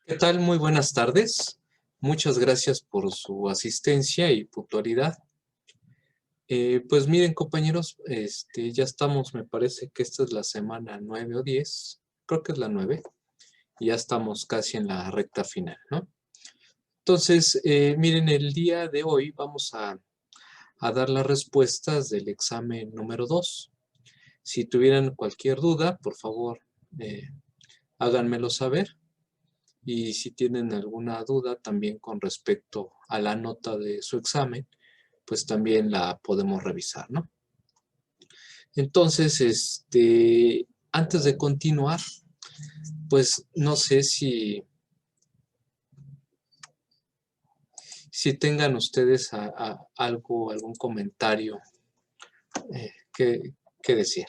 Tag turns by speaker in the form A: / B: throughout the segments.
A: ¿Qué tal? Muy buenas tardes. Muchas gracias por su asistencia y puntualidad. Pues miren, compañeros, ya estamos, me parece que esta es la semana 9 o 10, creo que es la 9, y ya estamos casi en la recta final, ¿no? Entonces, miren, el día de hoy vamos a dar las respuestas del examen número 2. Si tuvieran cualquier duda, por favor, eh, háganmelo saber. Y si tienen alguna duda también con respecto a la nota de su examen, pues también la podemos revisar, ¿no? Entonces, antes de continuar, pues no sé si tengan ustedes algún comentario que decir.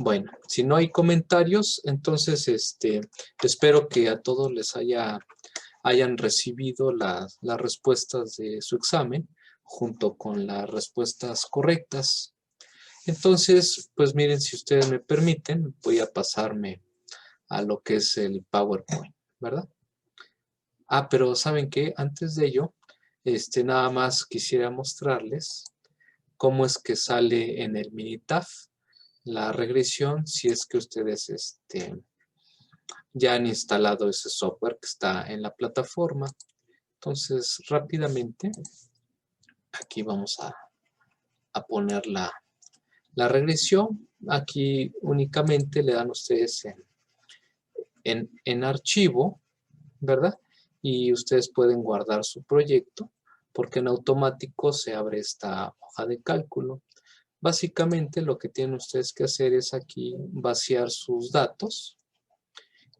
A: Bueno, si no hay comentarios, entonces espero que a todos les hayan recibido las respuestas de su examen junto con las respuestas correctas. Entonces, pues miren, si ustedes me permiten, voy a pasarme a lo que es el PowerPoint, ¿verdad? Pero ¿saben qué? Antes de ello, nada más quisiera mostrarles cómo es que sale en el Minitab la regresión si es que ustedes ya han instalado ese software que está en la plataforma. Entonces, rápidamente, aquí vamos a poner la regresión. Aquí únicamente le dan ustedes en archivo, ¿verdad? Y ustedes pueden guardar su proyecto porque en automático se abre esta hoja de cálculo. Básicamente lo que tienen ustedes que hacer es aquí vaciar sus datos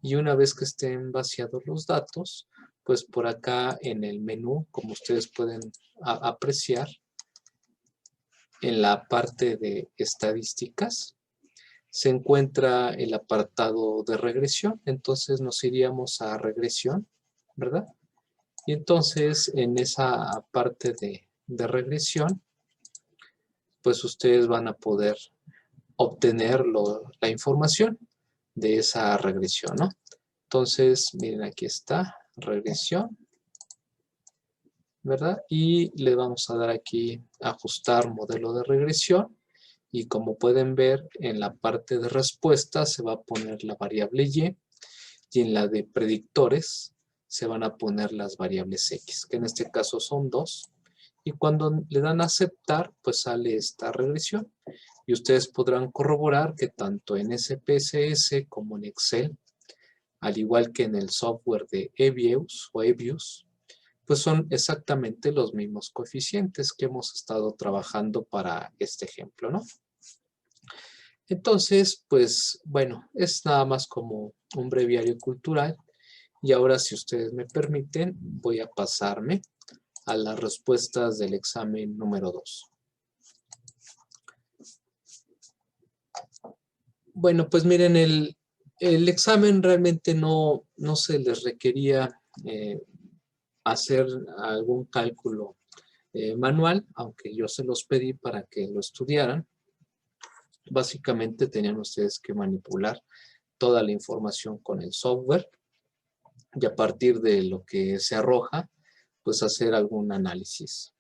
A: y una vez que estén vaciados los datos, pues por acá en el menú, como ustedes pueden apreciar, en la parte de estadísticas, se encuentra el apartado de regresión. Entonces nos iríamos a regresión, ¿verdad? Y entonces en esa parte de regresión, pues ustedes van a poder obtener la información de esa regresión, ¿no? Entonces, miren, aquí está, regresión, ¿verdad? Y le vamos a dar aquí, ajustar modelo de regresión. Y como pueden ver, en la parte de respuesta se va a poner la variable y en la de predictores se van a poner las variables x, que en este caso son 2. Y cuando le dan a aceptar, pues sale esta regresión. Y ustedes podrán corroborar que tanto en SPSS como en Excel, al igual que en el software de EBIUS, pues son exactamente los mismos coeficientes que hemos estado trabajando para este ejemplo, ¿no? Entonces, pues bueno, es nada más como un breviario cultural. Y ahora, si ustedes me permiten, voy a pasarme a las respuestas del examen número 2. Bueno, pues miren, el examen realmente no se les requería hacer algún cálculo manual, aunque yo se los pedí para que lo estudiaran. Básicamente tenían ustedes que manipular toda la información con el software y a partir de lo que se arroja, pues hacer algún análisis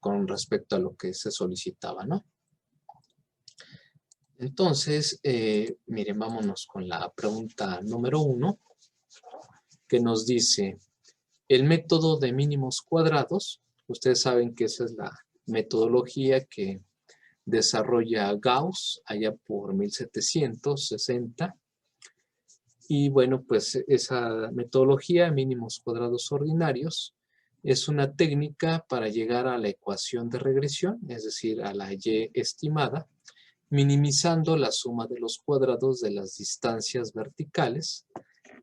A: con respecto a lo que se solicitaba, ¿no? Entonces, miren, vámonos con la pregunta número 1, que nos dice, el método de mínimos cuadrados, ustedes saben que esa es la metodología que desarrolla Gauss allá por 1760. Y bueno, pues esa metodología, mínimos cuadrados ordinarios, es una técnica para llegar a la ecuación de regresión, es decir, a la y estimada, minimizando la suma de los cuadrados de las distancias verticales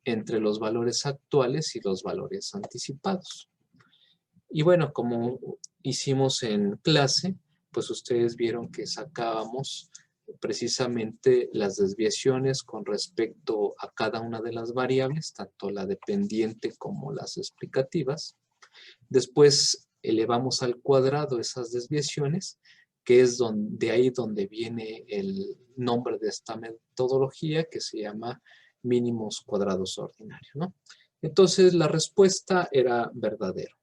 A: entre los valores actuales y los valores anticipados. Y bueno, como hicimos en clase, pues ustedes vieron que sacábamos precisamente las desviaciones con respecto a cada una de las variables, tanto la dependiente como las explicativas. Después elevamos al cuadrado esas desviaciones, que es de ahí donde viene el nombre de esta metodología, que se llama mínimos cuadrados ordinarios, ¿no? Entonces la respuesta era verdadera.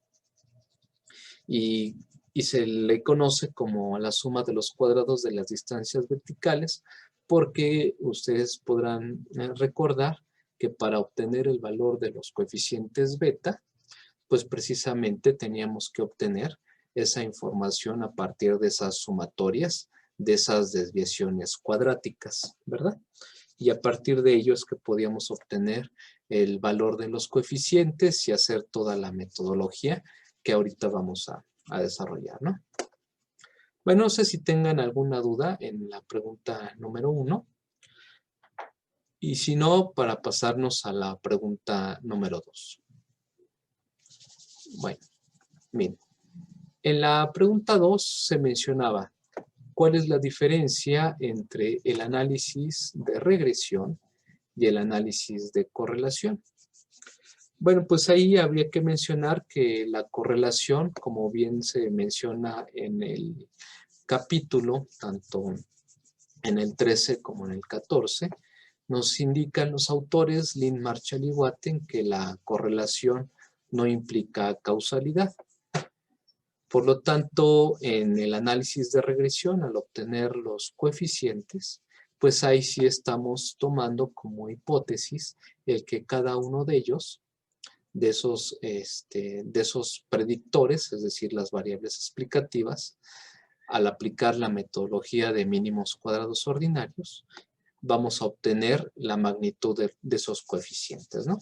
A: Y se le conoce como la suma de los cuadrados de las distancias verticales, porque ustedes podrán recordar que para obtener el valor de los coeficientes beta, pues precisamente teníamos que obtener esa información a partir de esas sumatorias, de esas desviaciones cuadráticas, ¿verdad? Y a partir de ello es que podíamos obtener el valor de los coeficientes y hacer toda la metodología que ahorita vamos a desarrollar, ¿no? Bueno, no sé si tengan alguna duda en la pregunta número 1. Y si no, para pasarnos a la pregunta número 2. Bueno, miren. En la pregunta 2 se mencionaba cuál es la diferencia entre el análisis de regresión y el análisis de correlación. Bueno, pues ahí habría que mencionar que la correlación, como bien se menciona en el capítulo, tanto en el 13 como en el 14, nos indican los autores Lynn, Marshall y Watten que la correlación no implica causalidad. Por lo tanto, en el análisis de regresión, al obtener los coeficientes, pues ahí sí estamos tomando como hipótesis el que cada uno de ellos, de esos predictores, es decir, las variables explicativas, al aplicar la metodología de mínimos cuadrados ordinarios, vamos a obtener la magnitud de esos coeficientes, ¿no?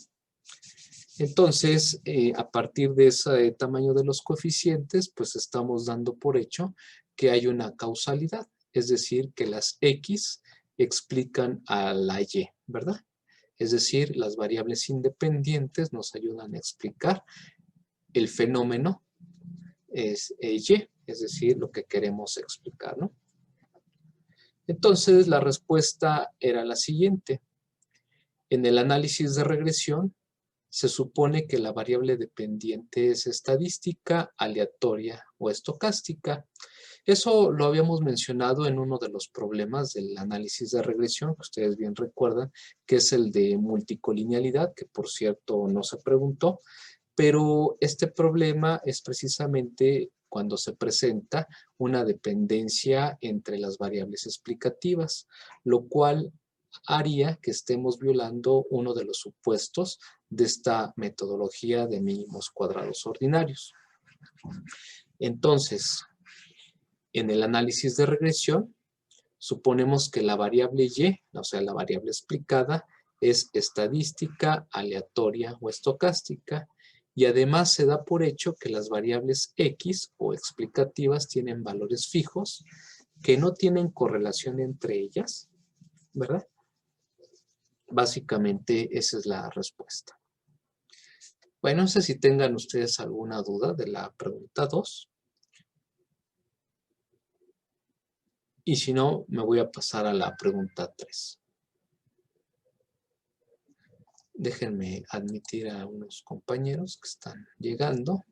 A: Entonces, a partir de ese tamaño de los coeficientes, pues estamos dando por hecho que hay una causalidad, es decir, que las X explican a la Y, ¿verdad? Es decir, las variables independientes nos ayudan a explicar el fenómeno Y, es decir, lo que queremos explicar, ¿no? Entonces, la respuesta era la siguiente. En el análisis de regresión, se supone que la variable dependiente es estadística, aleatoria o estocástica. Eso lo habíamos mencionado en uno de los problemas del análisis de regresión, que ustedes bien recuerdan, que es el de multicolinealidad, que por cierto no se preguntó, pero este problema es precisamente cuando se presenta una dependencia entre las variables explicativas, lo cual haría que estemos violando uno de los supuestos de esta metodología de mínimos cuadrados ordinarios. Entonces, en el análisis de regresión, suponemos que la variable Y, o sea, la variable explicada, es estadística, aleatoria o estocástica, y además se da por hecho que las variables X o explicativas tienen valores fijos que no tienen correlación entre ellas, ¿verdad? Básicamente esa es la respuesta. Bueno, no sé si tengan ustedes alguna duda de la pregunta 2. Y si no, me voy a pasar a la pregunta 3. Déjenme admitir a unos compañeros que están llegando.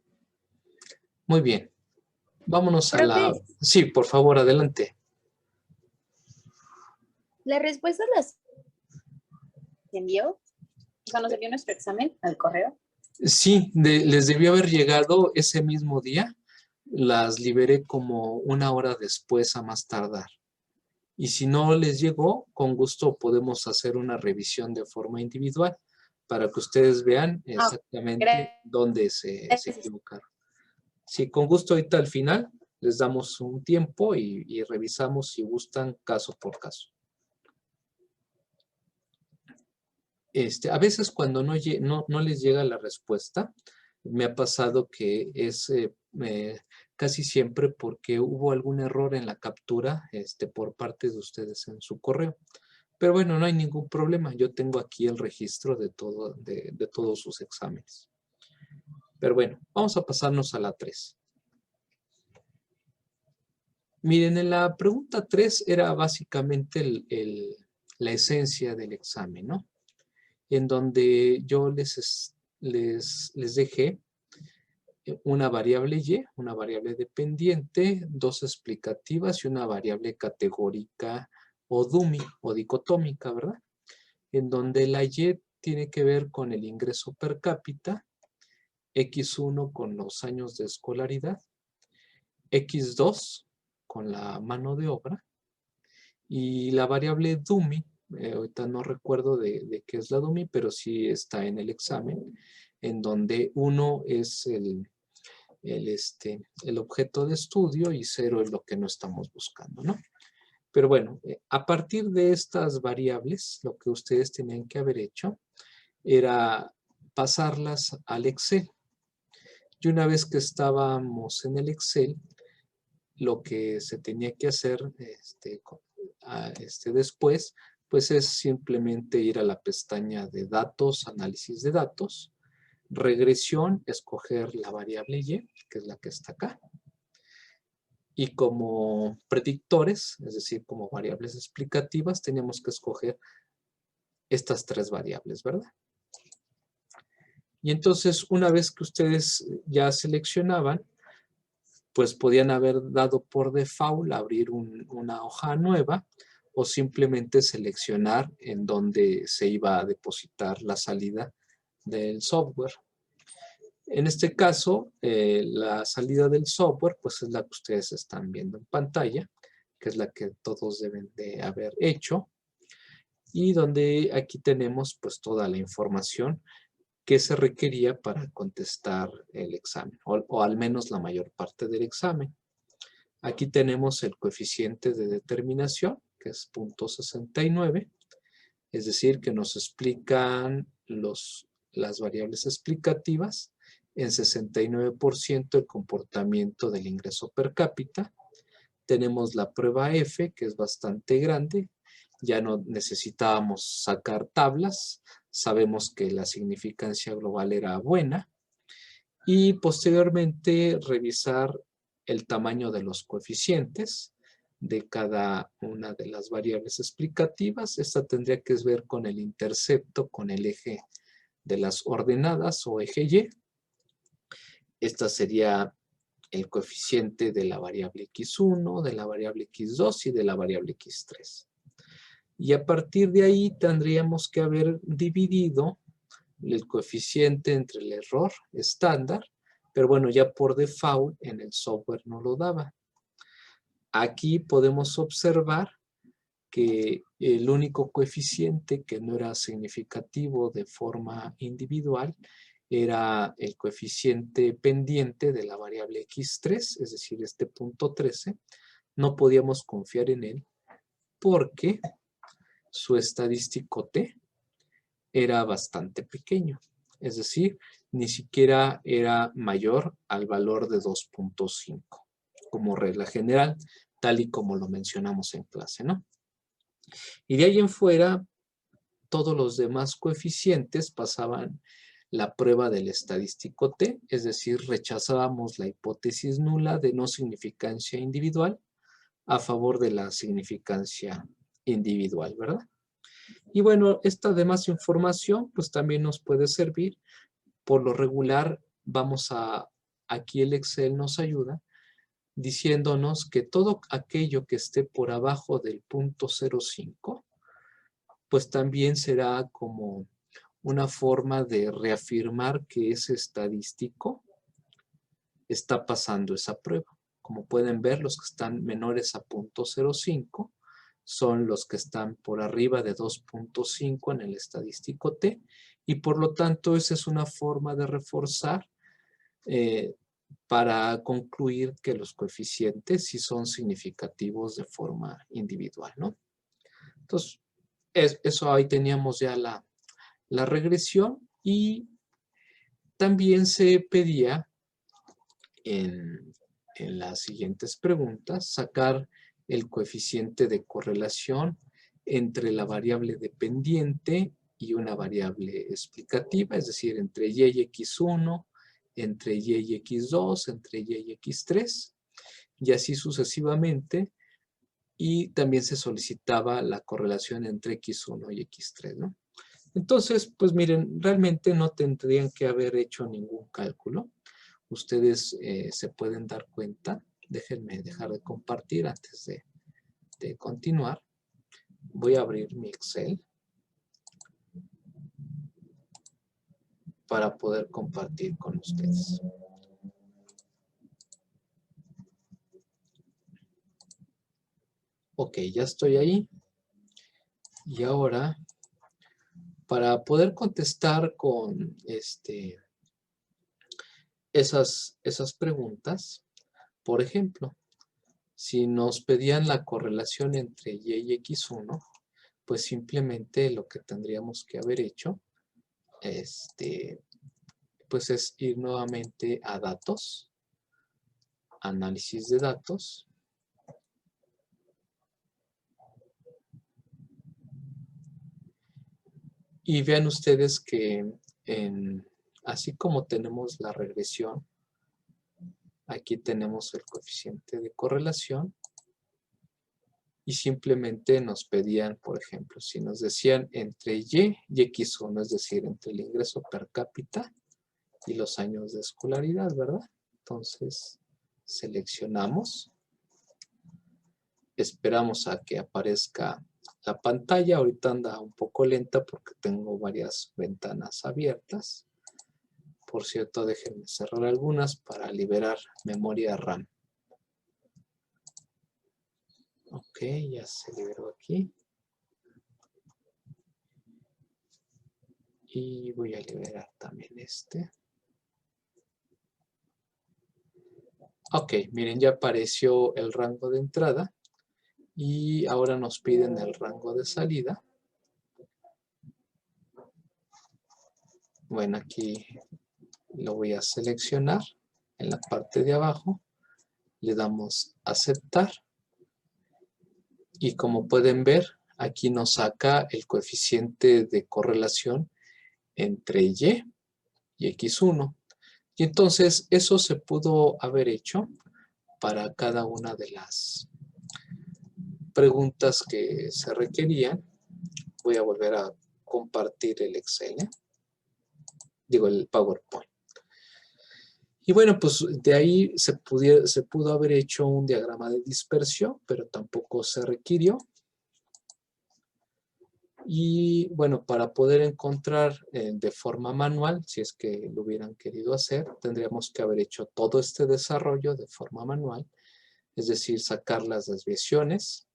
A: Muy bien. Vámonos a la... Sí, por favor, adelante.
B: ¿La respuesta las envió? O sea, ¿nos envió nuestro examen al correo?
A: Sí, les debió haber llegado ese mismo día. Las liberé como una hora después a más tardar. Y si no les llegó, con gusto podemos hacer una revisión de forma individual para que ustedes vean exactamente dónde se equivocaron. Sí, con gusto ahorita al final les damos un tiempo y revisamos si gustan caso por caso. A veces cuando no les llega la respuesta, me ha pasado que es casi siempre porque hubo algún error en la captura por parte de ustedes en su correo. Pero bueno, no hay ningún problema. Yo tengo aquí el registro de todos sus exámenes. Pero bueno, vamos a pasarnos a la 3. Miren, en la pregunta 3 era básicamente la esencia del examen, ¿no? En donde yo les dejé una variable y, una variable dependiente, dos explicativas y una variable categórica o dummy o dicotómica, ¿verdad? En donde la y tiene que ver con el ingreso per cápita, x1 con los años de escolaridad, x2 con la mano de obra y la variable dummy, ahorita no recuerdo de qué es la dummy, pero sí está en el examen, en donde 1 es el objeto de estudio y 0 es lo que no estamos buscando, ¿no? Pero bueno, a partir de estas variables, lo que ustedes tenían que haber hecho era pasarlas al Excel. Y una vez que estábamos en el Excel, lo que se tenía que hacer después, pues es simplemente ir a la pestaña de datos, análisis de datos, regresión, escoger la variable y, que es la que está acá. Y como predictores, es decir, como variables explicativas, teníamos que escoger estas tres variables, ¿verdad? Y entonces, una vez que ustedes ya seleccionaban, pues podían haber dado por default abrir una hoja nueva o simplemente seleccionar en dónde se iba a depositar la salida del software. En este caso, la salida del software, pues es la que ustedes están viendo en pantalla, que es la que todos deben de haber hecho, y donde aquí tenemos pues toda la información que se requería para contestar el examen, o al menos la mayor parte del examen. Aquí tenemos el coeficiente de determinación, que es 0.69, es decir, que nos explican las variables explicativas en 69% el comportamiento del ingreso per cápita. Tenemos la prueba F, que es bastante grande. Ya no necesitábamos sacar tablas. Sabemos que la significancia global era buena. Y posteriormente revisar el tamaño de los coeficientes de cada una de las variables explicativas. Esta tendría que ver con el intercepto, con el eje de las ordenadas o eje Y. Esta sería el coeficiente de la variable x1, de la variable x2 y de la variable x3. Y a partir de ahí tendríamos que haber dividido el coeficiente entre el error estándar, pero bueno, ya por default en el software no lo daba. Aquí podemos observar que el único coeficiente que no era significativo de forma individual era el coeficiente pendiente de la variable x3, es decir, este punto 13. No podíamos confiar en él porque su estadístico t era bastante pequeño, es decir, ni siquiera era mayor al valor de 2.5 como regla general, tal y como lo mencionamos en clase, ¿no? Y de ahí en fuera, todos los demás coeficientes pasaban la prueba del estadístico T, es decir, rechazábamos la hipótesis nula de no significancia individual a favor de la significancia individual, ¿verdad? Y bueno, esta demás información pues también nos puede servir. Por lo regular, aquí el Excel nos ayuda diciéndonos que todo aquello que esté por abajo del punto 0.5 pues también será como una forma de reafirmar que ese estadístico está pasando esa prueba. Como pueden ver, los que están menores a 0.05 son los que están por arriba de 2.5 en el estadístico T, y por lo tanto esa es una forma de reforzar para concluir que los coeficientes sí son significativos de forma individual, ¿no? Entonces, eso ahí teníamos ya la regresión, y también se pedía en las siguientes preguntas sacar el coeficiente de correlación entre la variable dependiente y una variable explicativa, es decir, entre y x1, entre y x2, entre y x3. y así sucesivamente. Y también se solicitaba la correlación entre X1 y X3, ¿no? Entonces, pues miren, realmente no tendrían que haber hecho ningún cálculo. Ustedes se pueden dar cuenta. Déjenme dejar de compartir antes de continuar. Voy a abrir mi Excel para poder compartir con ustedes. Ok, ya estoy ahí. Y ahora, para poder contestar con esas preguntas, por ejemplo, si nos pedían la correlación entre Y y X1, pues simplemente lo que tendríamos que haber hecho, pues es ir nuevamente a datos, análisis de datos. Y vean ustedes que así como tenemos la regresión, aquí tenemos el coeficiente de correlación y simplemente nos pedían, por ejemplo, si nos decían entre Y y X1, es decir, entre el ingreso per cápita y los años de escolaridad, ¿verdad? Entonces, seleccionamos, esperamos a que aparezca la pantalla. Ahorita anda un poco lenta porque tengo varias ventanas abiertas. Por cierto, déjenme cerrar algunas para liberar memoria RAM. Ok, ya se liberó aquí. Y voy a liberar también este. Ok, miren, ya apareció el rango de entrada. Y ahora nos piden el rango de salida. Bueno, aquí lo voy a seleccionar en la parte de abajo. Le damos aceptar. Y como pueden ver, aquí nos saca el coeficiente de correlación entre Y y X1. Y entonces eso se pudo haber hecho para cada una de las preguntas que se requerían. Voy a volver a compartir el Excel, digo el PowerPoint. Y bueno, pues de ahí se pudo haber hecho un diagrama de dispersión, pero tampoco se requirió. Y bueno, para poder encontrar de forma manual, si es que lo hubieran querido hacer, tendríamos que haber hecho todo este desarrollo de forma manual, es decir, sacar las desviaciones,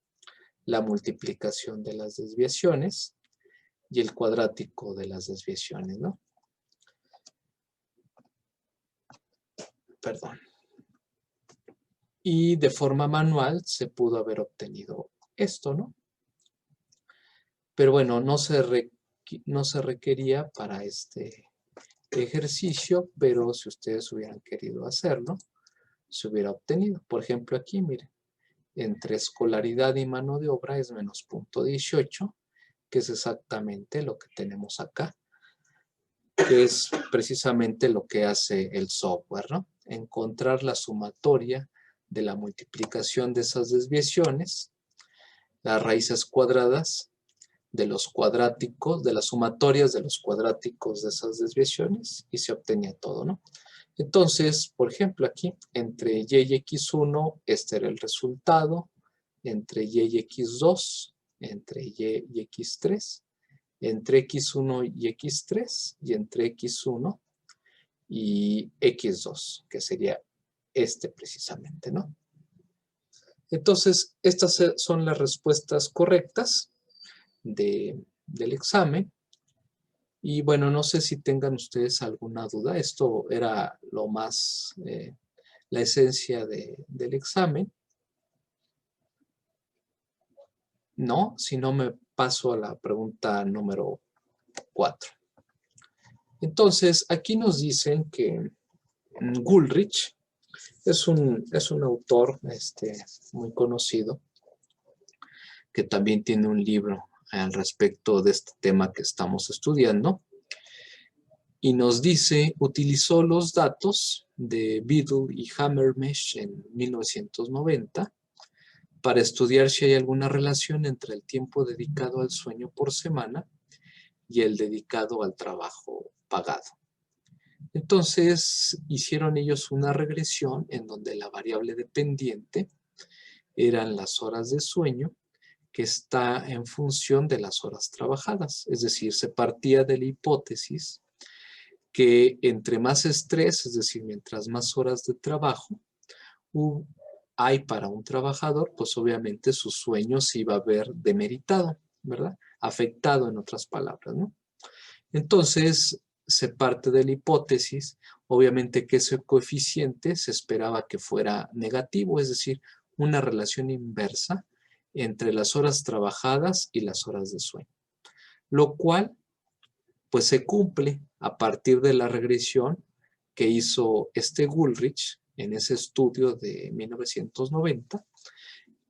A: la multiplicación de las desviaciones y el cuadrático de las desviaciones, ¿no? Perdón. Y de forma manual se pudo haber obtenido esto, ¿no? Pero bueno, no se requería para este ejercicio, pero si ustedes hubieran querido hacerlo, se hubiera obtenido. Por ejemplo, aquí, miren, entre escolaridad y mano de obra es menos 0.18, que es exactamente lo que tenemos acá, que es precisamente lo que hace el software, ¿no? Encontrar la sumatoria de la multiplicación de esas desviaciones, las raíces cuadradas de los cuadráticos, de las sumatorias de los cuadráticos de esas desviaciones, y se obtenía todo, ¿no? Entonces, por ejemplo, aquí, entre Y y X1, este era el resultado, entre Y y X2, entre Y y X3, entre X1 y X3, y entre X1 y X2, que sería este precisamente, ¿no? Entonces, estas son las respuestas correctas del examen. Y bueno, no sé si tengan ustedes alguna duda. Esto era lo más, la esencia del examen. No, si no me paso a la pregunta número 4. Entonces, aquí nos dicen que Goodrich es un autor muy conocido que también tiene un libro al respecto de este tema que estamos estudiando. Y nos dice, utilizó los datos de Biddle y Hammermesh en 1990 para estudiar si hay alguna relación entre el tiempo dedicado al sueño por semana y el dedicado al trabajo pagado. Entonces hicieron ellos una regresión en donde la variable dependiente eran las horas de sueño, que está en función de las horas trabajadas. Es decir, se partía de la hipótesis que entre más estrés, es decir, mientras más horas de trabajo hay para un trabajador, pues obviamente su sueño se iba a ver demeritado, ¿verdad? Afectado, en otras palabras, ¿no? Entonces, se parte de la hipótesis, obviamente, que ese coeficiente se esperaba que fuera negativo, es decir, una relación inversa entre las horas trabajadas y las horas de sueño. Lo cual, pues se cumple a partir de la regresión que hizo Gulrich en ese estudio de 1990,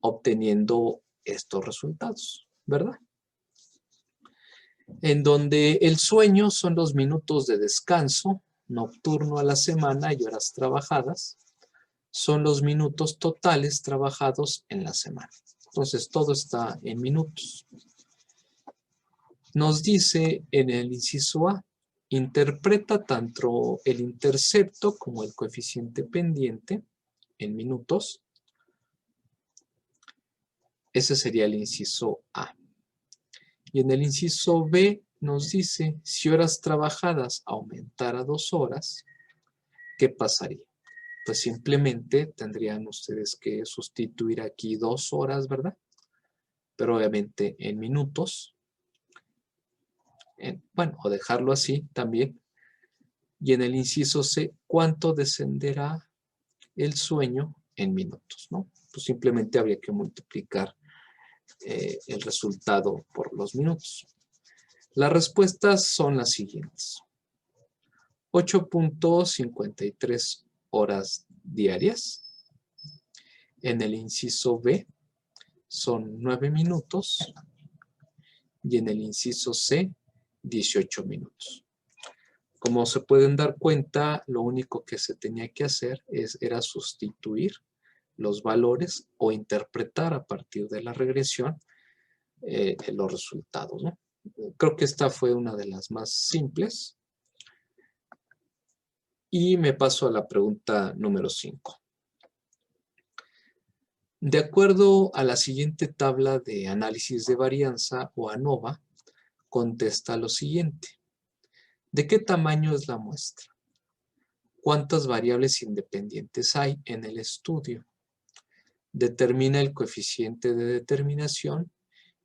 A: obteniendo estos resultados, ¿verdad? En donde el sueño son los minutos de descanso nocturno a la semana y horas trabajadas, son los minutos totales trabajados en la semana. Entonces, todo está en minutos. Nos dice en el inciso A, interpreta tanto el intercepto como el coeficiente pendiente en minutos. Ese sería el inciso A. Y en el inciso B nos dice, si horas trabajadas aumentara 2 horas, ¿qué pasaría? Pues simplemente tendrían ustedes que sustituir aquí 2 horas, ¿verdad? Pero obviamente en minutos. Bueno, o dejarlo así también. Y en el inciso C, ¿cuánto descenderá el sueño en minutos, ¿no? Pues simplemente habría que multiplicar el resultado por los minutos. Las respuestas son las siguientes. 8.53 horas diarias. En el inciso B son 9 minutos. Y en el inciso C, 18 minutos. Como se pueden dar cuenta, lo único que se tenía que hacer era sustituir los valores o interpretar a partir de la regresión los resultados, ¿no? Creo que esta fue una de las más simples. Y me paso a la pregunta número 5. De acuerdo a la siguiente tabla de análisis de varianza o ANOVA, contesta lo siguiente. ¿De qué tamaño es la muestra? ¿Cuántas variables independientes hay en el estudio? Determina el coeficiente de determinación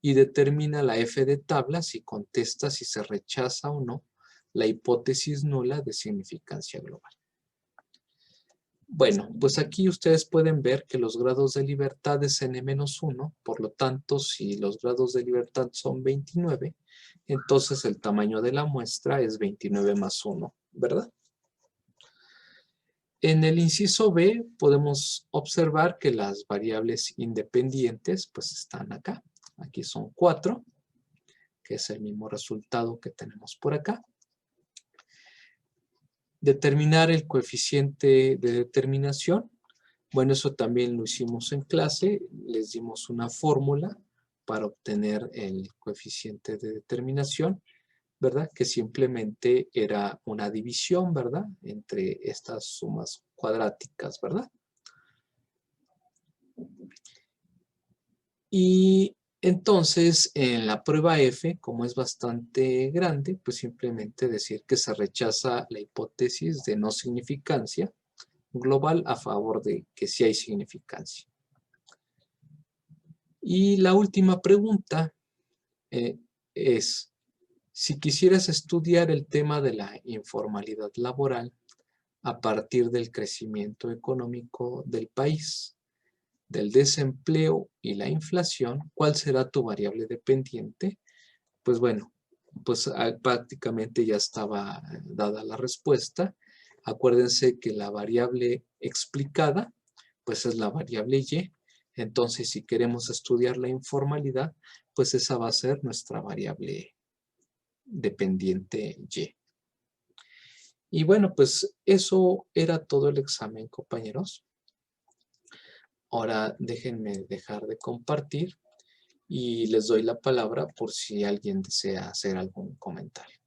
A: y determina la F de tablas y contesta si se rechaza o no la hipótesis nula de significancia global. Bueno, pues aquí ustedes pueden ver que los grados de libertad es n-1, por lo tanto, si los grados de libertad son 29, entonces el tamaño de la muestra es 29 más 1, ¿verdad? En el inciso B podemos observar que las variables independientes pues están acá. Aquí son 4, que es el mismo resultado que tenemos por acá. Determinar el coeficiente de determinación. Bueno, eso también lo hicimos en clase. Les dimos una fórmula para obtener el coeficiente de determinación, ¿verdad? Que simplemente era una división, ¿verdad? Entre estas sumas cuadráticas, ¿verdad? Y entonces, en la prueba F, como es bastante grande, pues simplemente decir que se rechaza la hipótesis de no significancia global a favor de que sí hay significancia. Y la última pregunta es, si quisieras estudiar el tema de la informalidad laboral a partir del crecimiento económico del país, del desempleo y la inflación, ¿cuál será tu variable dependiente? Pues bueno, pues prácticamente ya estaba dada la respuesta. Acuérdense que la variable explicada, pues es la variable Y. Entonces, si queremos estudiar la informalidad, pues esa va a ser nuestra variable dependiente Y. Y bueno, pues eso era todo el examen, compañeros. Ahora déjenme dejar de compartir y les doy la palabra por si alguien desea hacer algún comentario.